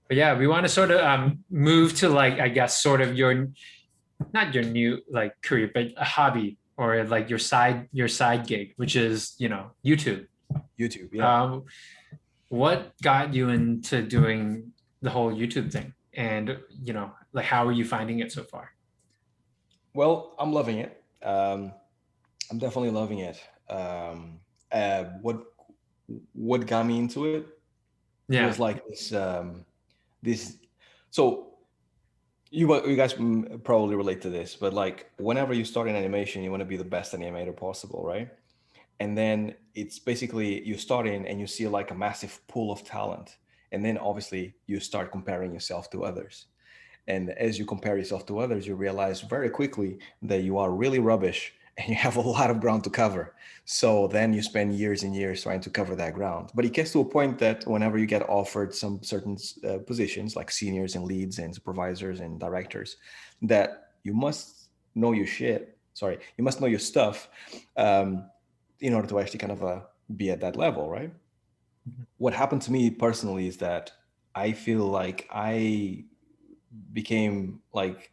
But yeah, we want to sort of move to like, I guess, sort of your, not your new like career, but a hobby or like your side gig, which is, YouTube. YouTube, yeah. Um, what got you into doing the whole YouTube thing? And, like, how are you finding it so far? Well, I'm loving it. I'm definitely loving it. Um, what got me into it was Yeah. like this. So you guys probably relate to this, but like whenever you start in animation, you want to be the best animator possible, right? And then it's basically you start in and you see like a massive pool of talent, and then obviously you start comparing yourself to others. And as you compare yourself to others, you realize very quickly that you are really rubbish and you have a lot of ground to cover. So then you spend years and years trying to cover that ground. But it gets to a point that whenever you get offered some certain positions like seniors and leads and supervisors and directors, that you must know your shit. Sorry, you must know your stuff um, in order to actually kind of be at that level, right? What happened to me personally is that I feel like I became like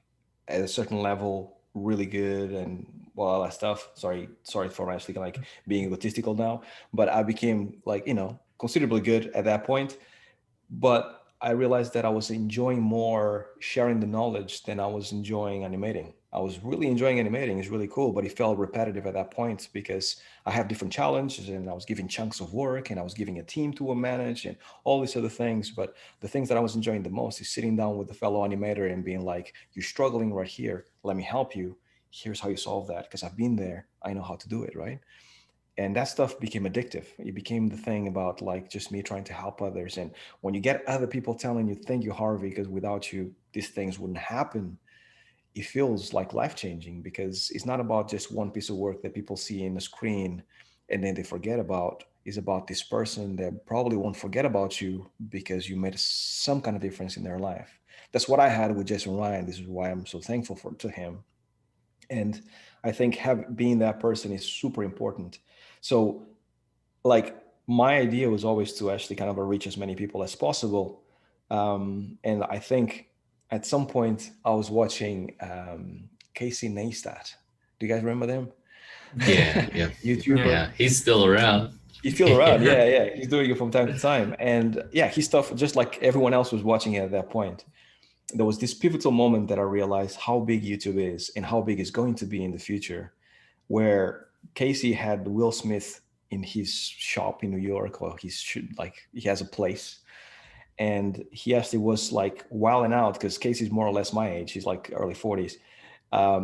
at a certain level really good and well all that stuff. Sorry for actually like being egotistical now, but I became like considerably good at that point. But I realized that I was enjoying more sharing the knowledge than I was enjoying animating. I was really enjoying animating; it's really cool, but it felt repetitive at that point because I have different challenges and I was giving chunks of work and I was giving a team to manage and all these other things. But the things that I was enjoying the most is sitting down with a fellow animator and being like, "You're struggling right here. Let me help you. Here's how you solve that because I've been there. I know how to do it." Right, and that stuff became addictive. It became the thing about like just me trying to help others. And when you get other people telling you thank you, Harvey, because without you these things wouldn't happen, it feels like life changing because it's not about just one piece of work that people see in the screen and then they forget about. It's about this person that probably won't forget about you because you made some kind of difference in their life. That's what I had with Jason Ryan. This is why I'm so thankful for to him. And I think being that person is super important. So like my idea was always to actually kind of reach as many people as possible. And I think at some point I was watching Casey Neistat. Do you guys remember them? Yeah, yeah, YouTuber. Yeah. yeah. He's still around. He's still around. Yeah, yeah. He's doing it from time to time. And yeah, his stuff, just like everyone else was watching it at that point. There was this pivotal moment that I realized how big YouTube is and how big it's going to be in the future, where Casey had Will Smith in his shop in New York, or like he has a place, and he actually was like wilding out because Casey's more or less my age. He's like early 40s.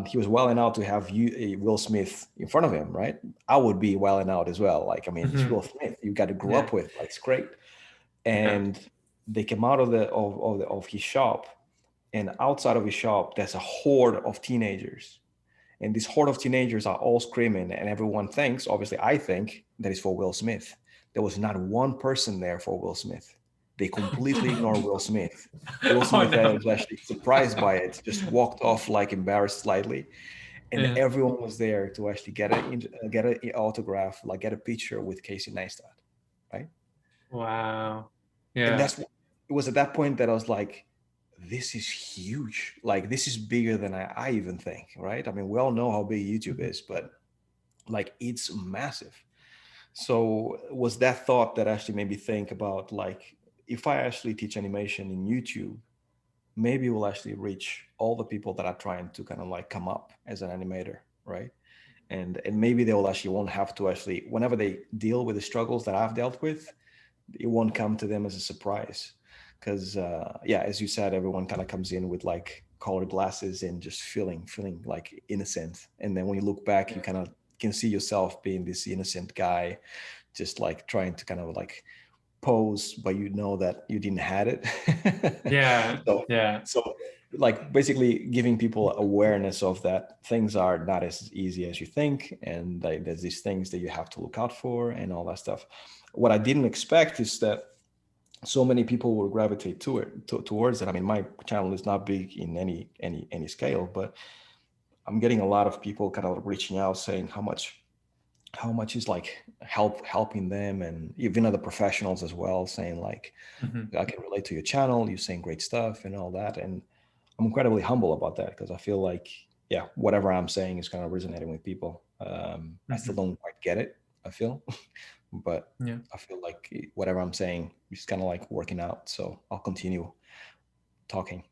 He was wilding out to have Will Smith in front of him, right? I would be wilding out as well. Like, I mean, it's Mhm. Will Smith. You got to grow Yeah. up with. Like, it's great. Yeah. And they came out of his shop, and outside of his shop, there's a horde of teenagers, and this horde of teenagers are all screaming, and everyone thinks, obviously, I think that is for Will Smith. There was not one person there for Will Smith. They completely ignore Will Smith. Will Oh Smith no. was actually surprised by it, just walked off like embarrassed slightly, and Yeah. everyone was there to actually get an autograph, like get a picture with Casey Neistat, right? Wow. And Yeah. that's it was at that point that I was like, this is huge. Like this is bigger than I even think, right? I mean, we all know how big YouTube is, but like it's massive. So it was that thought that actually made me think about like if I actually teach animation in YouTube, maybe we'll actually reach all the people that are trying to kind of like come up as an animator, right? And maybe they will actually won't have to actually whenever they deal with the struggles that I've dealt with, it won't come to them as a surprise because yeah, as you said, everyone kind of comes in with like colored glasses and just feeling like innocent, and then when you look back you kind of can see yourself being this innocent guy just like trying to kind of like pose, but you know that you didn't had it. Yeah. so Yeah. so like basically giving people awareness of that things are not as easy as you think, and like, there's these things that you have to look out for and all that stuff. What I didn't expect is that so many people will gravitate towards it. I mean, my channel is not big in any scale, but I'm getting a lot of people kind of reaching out saying how much how much is like helping them, and even other professionals as well, saying like, Mhm. I can relate to your channel, you're saying great stuff and all that. And I'm incredibly humble about that, because I feel like, yeah, whatever I'm saying is kind of resonating with people. I still Mhm. don't quite get it, I feel, but Yeah. I feel like whatever I'm saying is kind of like working out. So I'll continue talking.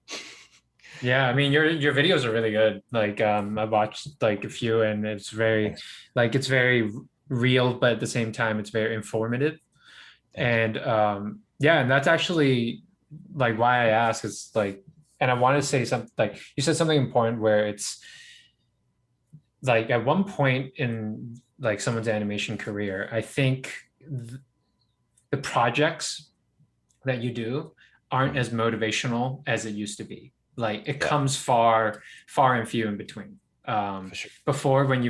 Yeah, I mean your videos are really good. Like I watched like a few and Thanks. it's very real, but at the same time it's very informative. Thanks. And yeah, and that's actually like why I ask is like, and I want to say something like you said something important where it's like at one point in like someone's animation career, I think the projects that you do aren't Mhm. as motivational as it used to be. Like it Yeah, comes far and few in between. for sure. Before when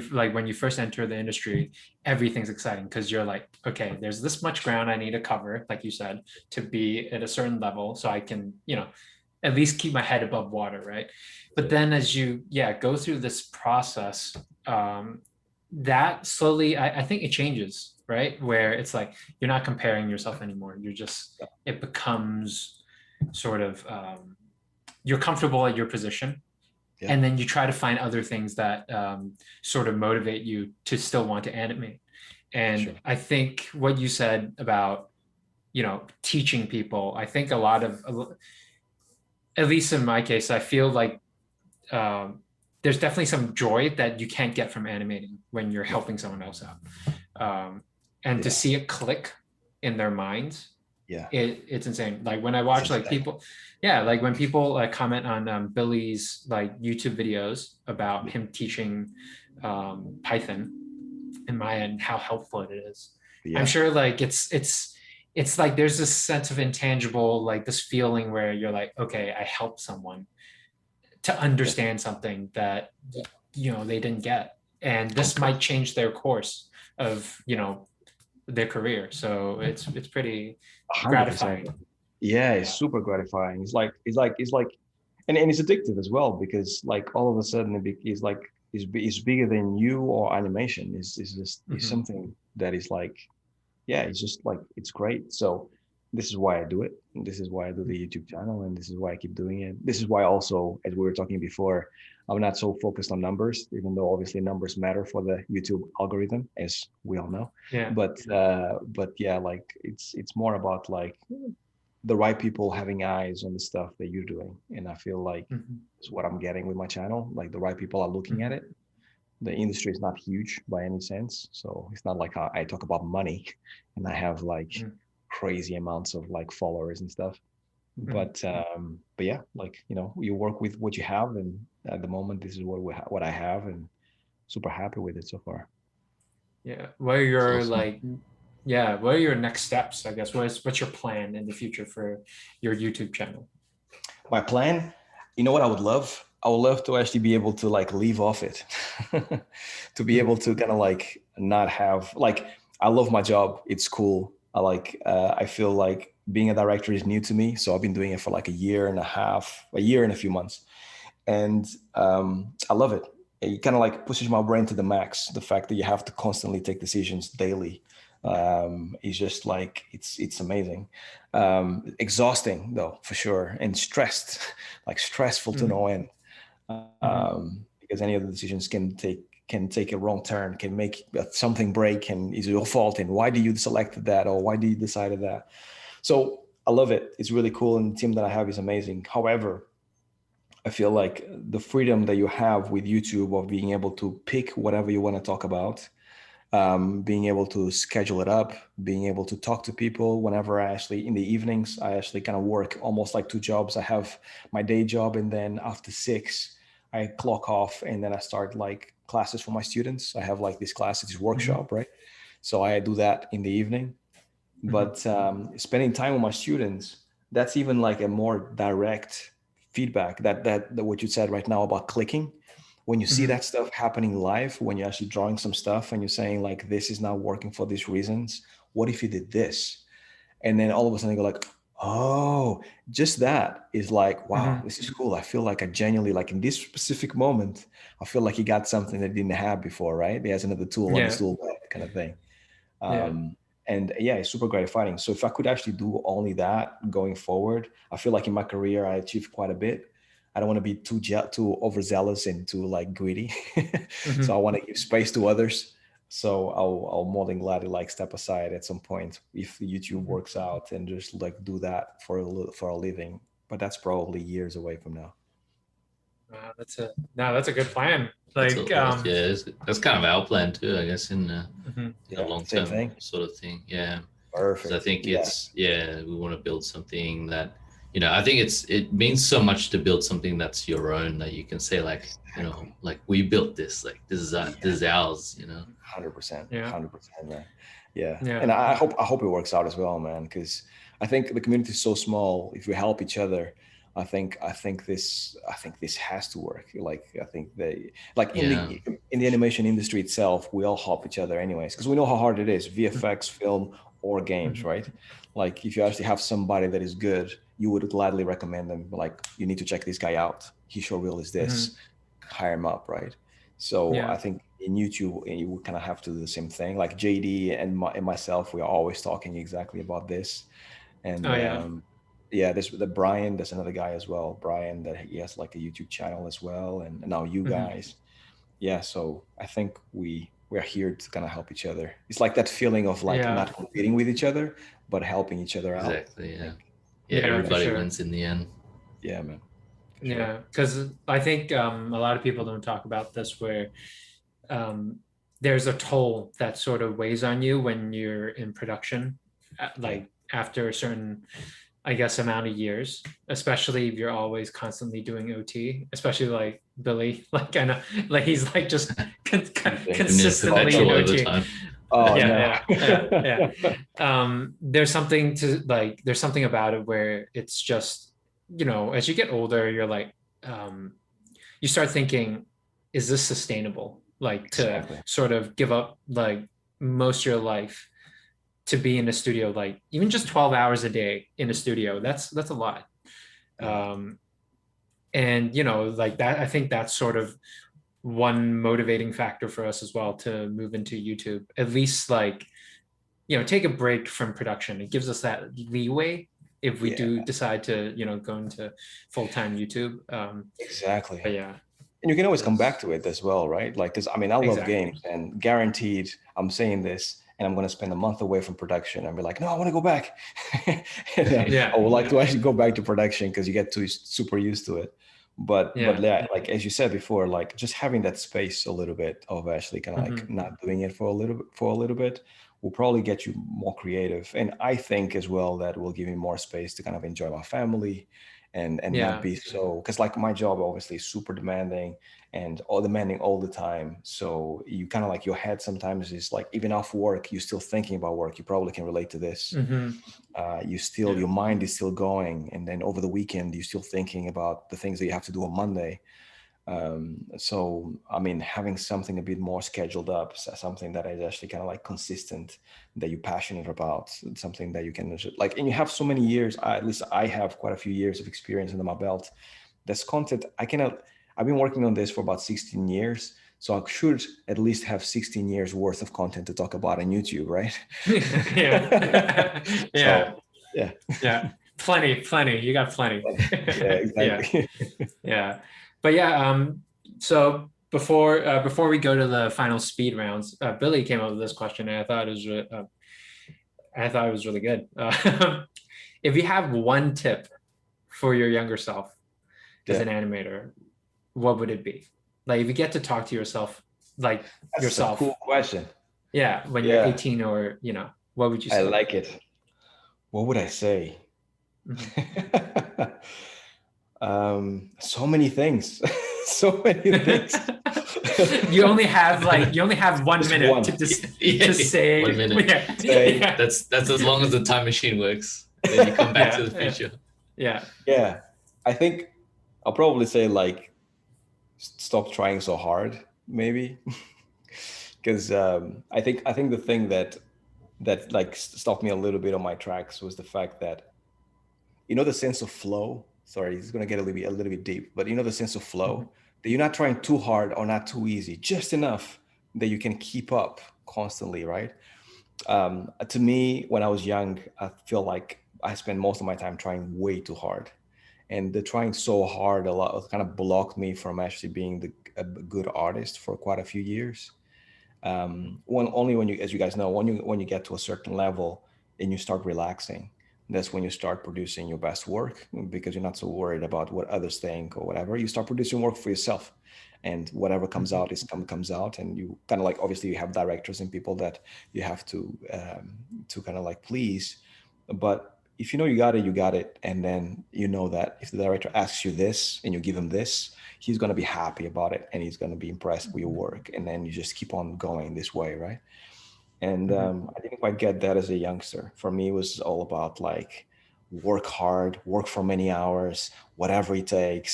you first enter the industry, everything's exciting because you're like, okay, there's this much ground I need to cover, like you said, to be at a certain level so I can, at least keep my head above water, right? But Yeah, then as you, go through this process, um, that slowly, I think it changes, right? Where it's like you're not comparing yourself anymore. You're just, yeah, it becomes sort of, you're comfortable at your position. yeah, And then you try to find other things that sort of motivate you to still want to animate. for And sure. I think what you said about, teaching people, I think a lot of, at least in my case, I feel like um, there's definitely some joy that you can't get from animating when you're Yeah, helping someone else out. Um, and to yeah, see it click in their minds, yeah. it's insane. Like when I It's watch like insane. people, yeah, like when people comment on Billy's like YouTube videos about him teaching Python in Maya and how helpful it is. I'm Yeah, sure like it's like there's this sense of intangible, like this feeling where you're like, okay, I helped someone to yeah, understand something that they didn't get, and this might completely. change their course of their career. So it's pretty 100%. gratifying. Yeah, it's Yeah. super gratifying. It's like, and it's addictive as well, because like all of a sudden it's like it's bigger than you or animation. It's just it's Hmm. something that is like, yeah, it's just like it's great. So this is why I do it. And this is why I do the YouTube channel, and this is why I keep doing it. This is why also, as we were talking before, I'm not so focused on numbers, even though obviously numbers matter for the YouTube algorithm, as we all know. Yeah. But yeah, like it's more about like the right people having eyes on the stuff that you're doing. And I feel like Hmm. it's what I'm getting with my channel. Like the right people are looking at Hmm. it. The industry is not huge by any sense. So it's not like I talk about money and I have like crazy amounts of like followers and stuff. Hmm. But yeah, like, you work with what you have. And at the moment, this is what I have, and super happy with it so far. Yeah. What are It's your awesome. like? Yeah. What are your next steps? I guess. What's your plan in the future for your YouTube channel? My plan, you know what I would love? I would love to actually be able to like leave off it, to be able to kind of like not have like, I love my job. It's cool. I feel like being a director is new to me. So I've been doing it for like a year and a half, a year and a few months. And I love it. It kind of like pushes my brain to the max. The fact that you have to constantly take decisions daily is just like it's amazing. Exhausting though, for sure, and stressed, like stressful to no Hmm. end. Hmm. Because any of the decisions can take a wrong turn, can make something break, and is your fault. And why do you select that, or why do you decided that? So I love it. It's really cool, and the team that I have is amazing. However, I feel like the freedom that you have with YouTube of being able to pick whatever you want to talk about, being able to schedule it up, being able to talk to people whenever in the evenings, I actually kind of work almost like two jobs. I have my day job, and then after 6, I clock off, and then I start like classes for my students. I have like this class, this Hmm. workshop, right? So I do that in the evening. Hmm. But spending time with my students, that's even like a more direct feedback, that what you said right now about clicking. When you see Hmm. that stuff happening live, when you're actually drawing some stuff and you're saying like, this is not working for these reasons, what if you did this? And then all of a sudden you go like, Oh, just that is like, wow, Hmm. this is cool. I feel like I genuinely, like in this specific moment, I feel like he got something that he didn't have before, right? He has another tool on his Yeah. tool belt kind of thing. Yeah. Um, and yeah, it's super gratifying. So if I could actually do only that going forward, I feel like in my career I achieved quite a bit. I don't want to be too overzealous and too like greedy. So I Hmm. want to give space to others. So I'll more than gladly like step aside at some point if YouTube Hmm. works out and just like do that for a living. But that's probably years away from now. That's a good plan. That's Like, that's kind of our plan too, I guess, mhm. in a Yeah, long same term thing. sort of thing. Yeah. Because I Perfect. think Yeah. we want to build something that, I think it means so much to build something that's your own, that you can say like, Exactly. like we built this, like this Yeah. is ours, 100%, Yeah. 100%, man. Yeah, and Yeah. I hope it works out as well, man. Because I think the community is so small. If we help each other, I think this has to work. Like I think they like in Yeah, the animation industry itself, we all help each other anyways, because we know how hard it is, VFX, film, or games, Mhm. right? Like if you actually have somebody that is good, you would gladly recommend them. Like you need to check this guy out. He sure will is this. Mhm. Hire him up, right? So I Yeah. think in YouTube, you would kind of have to do the same thing. Like JD and myself, we are always talking exactly about this. And Oh yeah. yeah, there's the Brian, there's another guy as well, Brian, that he has like a YouTube channel as well. And now you Hmm. guys. Yeah, so I think we're here to kind of help each other. It's like that feeling of like Yeah. not competing with each other, but helping each other out. exactly. I Yeah, think, yeah. Yeah, yeah, for Everybody sure. wins in the end. yeah, man, for sure. Yeah, because I think a lot of people don't talk about this, where um, there's a toll that sort of weighs on you when you're in production, Yeah, like after a certain, I guess, amount of years, especially if you're always constantly doing OT, especially like Billy, like I know, like he's like just same thing. Doing a Oh consistently no. in perpetual OT. overtime. Oh no. Yeah, there's something about it where it's just, as you get older, you're like, um, you start thinking, is this sustainable? Like to Exactly. sort of give up like most of your life to be in a studio, like even just 12 hours a day in a studio, that's a lot. Yeah. Um, and like that, I think that's sort of one motivating factor for us as well to move into YouTube. At least like, take a break from production. It gives us that leeway if we Yeah, do decide to, go into full-time YouTube. exactly. But yeah, And you can always come back because to it as well, right? Like, because I mean, I love exactly. games and guaranteed I'm saying this and I'm going to spend a month away from production and be like, no, I want to go back. And, I Yeah, would like to actually go back to production because you get too super used to it. But yeah. yeah, like as you said before, like just having that space a little bit of actually kind of like Hmm. not doing it for a little bit will probably get you more creative. And I think as well that will give me more space to kind of enjoy my family and not Yeah. be so, because like my job obviously is super demanding and all demanding all the time. So you kind of like your head sometimes is like even off work, you're still thinking about work. You probably can relate to this. Hmm. You still, Yeah. your mind is still going, and then over the weekend you're still thinking about the things that you have to do on Monday. So I mean, having something a bit more scheduled up, something that is actually kind of like consistent, that you're passionate about, something that you can like, and you have so many years. At least I have quite a few years of experience under my belt. That's content I cannot. I've been working on this for about 16 years, so I should at least have 16 years worth of content to talk about on YouTube, right? Yeah. Yeah. So yeah, Yeah. Plenty. You got plenty. yeah, Yeah. exactly. Yeah. But yeah, so before we go to the final speed rounds, Billy came up with this question, and I thought it was really good. If you have one tip for your younger self as Yeah, an animator, what would it be? Like if you get to talk to yourself, like that's a yourself, cool question. yeah, when you're Yeah, 18, or what would you I say? like it. What would I say? Mhm. So many things. So many things. You only have one Just minute one. to just Yeah, to say 1 minute. yeah, Say, yeah, That's as long as the time machine works. Then you come back to the yeah, future. yeah, yeah, I think I'll probably say like stop trying so hard, maybe. Because I think the thing that like stopped me a little bit on my tracks was the fact that you know the sense of flow. Sorry, it's gonna get a little bit deep, but you know the sense of Mhm. flow that you're not trying too hard or not too easy, just enough that you can keep up constantly, right? To me, when I was young, I feel like I spent most of my time trying way too hard, and the trying so hard a lot kind of blocked me from actually being a good artist for quite a few years. Only when you, as you guys know, when you get to a certain level and you start relaxing, that's when you start producing your best work, because you're not so worried about what others think or whatever. You start producing work for yourself, and whatever comes Mhm. out comes out. And you kind of like, obviously you have directors and people that you have to kind of like please, but if you know you got it, and then you know that if the director asks you this and you give him this, he's going to be happy about it and he's going to be impressed with your work, and then you just keep on going this way, right? And Mhm. I didn't quite get that as a youngster. For me, it was all about like work hard, work for many hours, whatever it takes.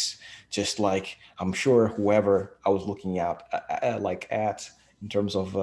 Just like, I'm sure whoever I was looking at in terms of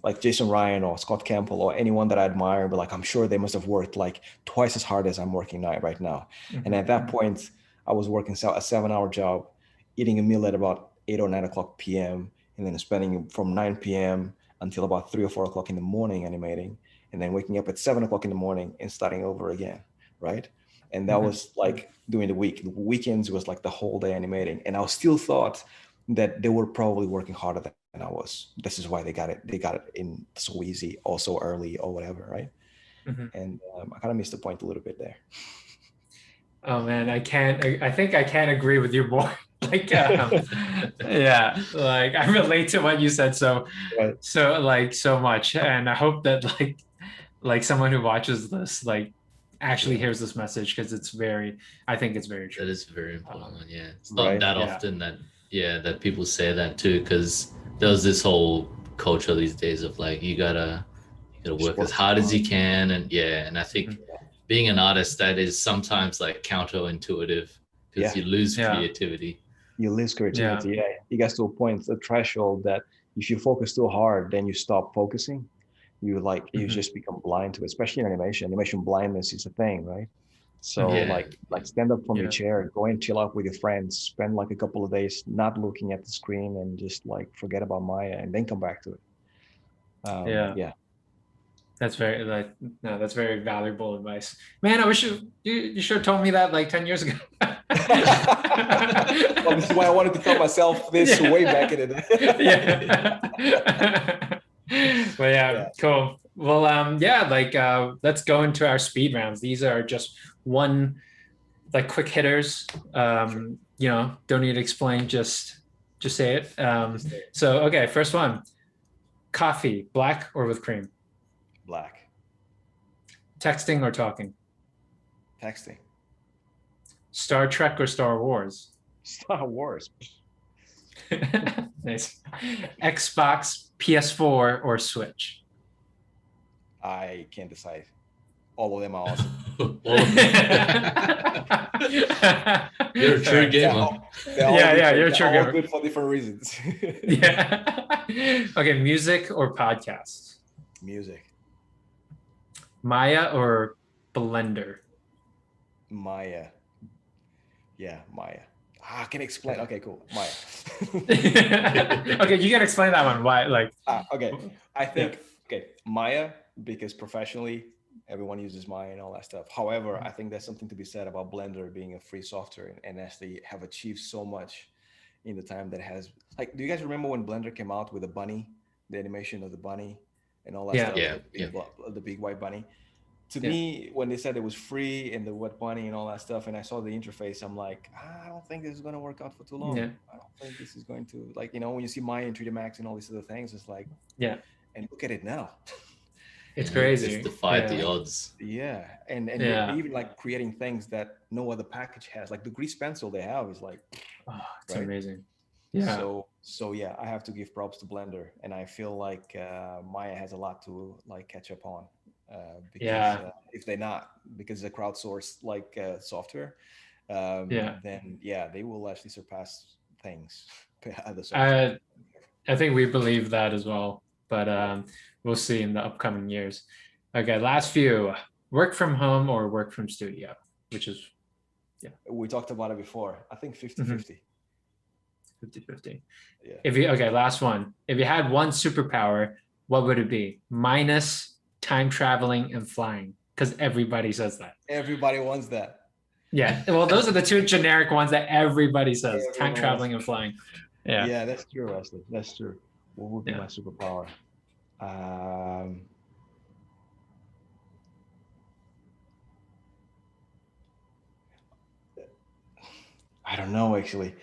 like Jason Ryan or Scott Campbell or anyone that I admire, but like I'm sure they must have worked like twice as hard as I'm working now right now. And Mhm. at that point, I was working a 7 hour job, eating a meal at about 8 or 9 o'clock p.m. and then spending from 9 p.m. until about 3 or 4 o'clock in the morning animating, and then waking up at 7 o'clock in the morning and starting over again, right? And that Mhm. was like during the week. The weekends was like the whole day animating, and I still thought that they were probably working harder than I was. This is why they got it. They got it in so easy, or so early, or whatever, right? Mhm. And I kind of missed the point a little bit there. Oh man, I can't. I think I can't agree with you more. Like, yeah, like I relate to what you said Right. so much, and I hope that like someone who watches this like actually Yeah. hears this message because it's very. I think it's very That true. is a very important Um, one. Yeah, it's not Right. that yeah. often that that people say that too, because there's this whole culture these days of like you gotta Just work as work so hard as hard. you can, and I think Mhm. being an artist, that is sometimes like counterintuitive because Yeah. you lose Yeah. creativity. You lose Yeah. creativity. Yeah. You get to a point, a threshold that if you focus too hard, then you stop focusing. You Mhm. just become blind to it, especially in animation. Animation blindness is a thing, right? So Mhm. Yeah, like stand up from your Yeah. chair, go and chill out with your friends, spend like a couple of days not looking at the screen and just like forget about Maya and then come back to it. Yeah. Yeah. That's very like no, that's very valuable advice. Man, I wish you should have told me that like 10 years ago. Well, this is why I wanted to tell myself this way back Yeah. in the day. Yeah. But yeah, Yeah. cool. Well, yeah, like let's go into our speed rounds. These are just one like quick hitters. Sure. Don't need to explain, just say it. Just So okay, first one. Coffee, black or with cream? black. Texting or talking? Texting. Star Trek or Star Wars? Star Wars. Nice. Xbox, PS4, or Switch? I can't decide. All of them are awesome. all of them. You're a true Sorry. They're gamer. all, they're all Yeah, yeah, different. you're a They're true all gamer. good for different reasons. Yeah. Okay, music or podcasts? Music. Maya or Blender? Maya. Yeah, Maya. I can explain. Okay, cool. Maya. Okay, you can explain that one. Why? Like, Okay. I yeah. think, okay, Maya, because professionally, everyone uses Maya and all that stuff. However, I think there's something to be said about Blender being a free software and actually have achieved so much in the time that has. Like, do you guys remember when Blender came out with the bunny, the animation of the bunny and all that Yeah. stuff, Yeah, yeah. the big white bunny? To Yeah. me, when they said it was free and the wet bunny and all that stuff, and I saw the interface, I'm like, I don't think this is going to work out for too long. Yeah. I don't think this is going to, like, when you see Maya in 3D Max and all these other things, it's like, Yeah. and look at it now. It's And it just crazy. defied the Yeah. odds. Yeah, and you're Yeah. even like creating things that no other package has. Like the grease pencil they have is like, Oh, it's right? amazing. Yeah. So yeah, I have to give props to Blender, and I feel like Maya has a lot to like catch up on, because Yeah. if they're not, because it's a crowdsourced like software, Yeah. then yeah, they will actually surpass things other software. I I think we believe that as well, but Yeah. we'll see in the upcoming years. Okay, last few. Work from home or work from studio, which is We talked about it before. I think 50-50. 50-50. Yeah. Okay, last one. If you had one superpower, what would it be? Minus time traveling and flying, because everybody says that. Everybody wants that. Yeah. Well, those are the two generic ones that everybody says: Everyone time traveling and wants flying. Yeah. Yeah, that's true, Wesley. That's true. What would be my superpower? I don't know, actually.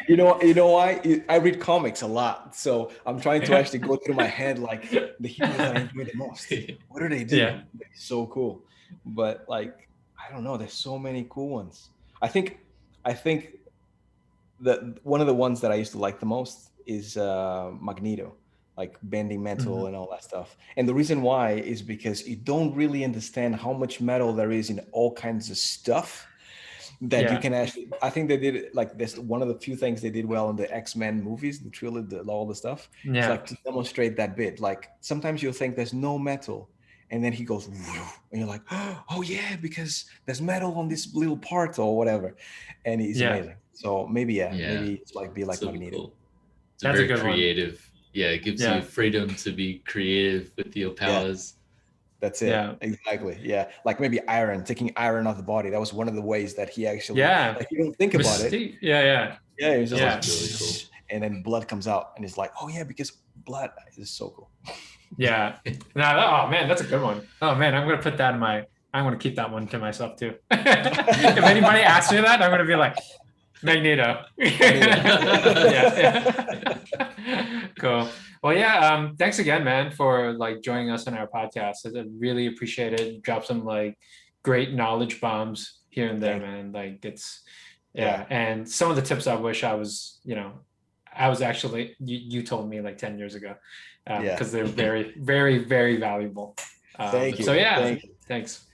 You know why? I read comics a lot, so I'm trying to actually go through my head like the heroes that I enjoy the most. What do they do? Yeah. They're so cool. But like, I don't know. There's so many cool ones. I think that one of the ones that I used to like the most is Magneto, like bending metal and all that stuff. And the reason why is because you don't really understand how much metal there is in all kinds of stuff that you can actually. I think they did it like this. One of the few things they did well in the X-Men movies, the trilogy, all the stuff. Yeah. It's like to demonstrate that bit. Like sometimes you'll think there's no metal, and then he goes, and you're like, oh yeah, because there's metal on this little part or whatever, and he's amazing. So maybe it's like be like Magneto. Cool. It's very creative. Yeah, it gives you freedom to be creative with your powers. That's it. Yeah, exactly. Yeah, like maybe iron, taking iron off the body. That was one of the ways that he actually. Yeah, like you don't think about it. Yeah. It was just really cool. And then blood comes out, and it's like, oh yeah, because blood is so cool. Yeah. Oh man, that's a good one. Oh man, I'm gonna put that in my. I'm gonna keep that one to myself too. If anybody asks me that, I'm gonna be like, Magneto. Yeah. Cool. Well, thanks again, man, for like joining us on our podcast. I really appreciate it. You dropped some like great knowledge bombs here and there, man. Like it's and some of the tips I wish I was, I was actually you told me like 10 years ago. Because they're very, very, very valuable. Thank you. So thanks.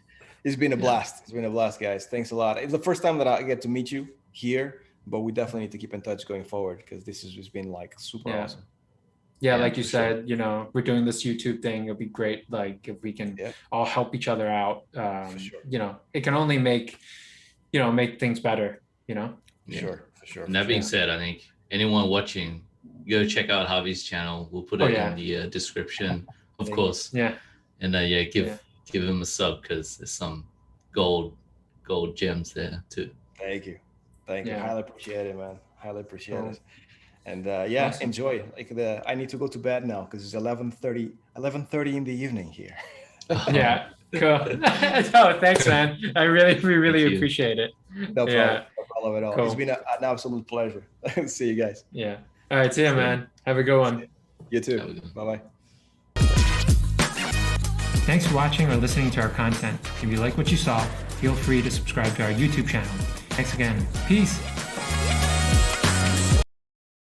It's been a blast. It's been a blast, guys. Thanks a lot. It's the first time that I get to meet you here, but we definitely need to keep in touch going forward because this has just been like super awesome. Yeah, like you said, we're doing this YouTube thing. It'll be great, like if we can all help each other out. It can only make things better. For sure. And that being said, I think anyone watching, go check out Harvey's channel. We'll put it in the description, of course. Yeah. And give him a sub because there's some gold gems there too. Thank you. Highly appreciate it, man. Highly appreciate it. And awesome. Enjoy. Like I need to go to bed now because it's 11:30 in the evening here. Yeah. Cool. No, thanks, man. We really appreciate it. No problem at all. Cool. It's been an absolute pleasure. See you guys. Yeah. All right. See you, man. Have a good one. You too. Bye-bye. Thanks for watching or listening to our content. If you like what you saw, feel free to subscribe to our YouTube channel. Thanks again. Peace.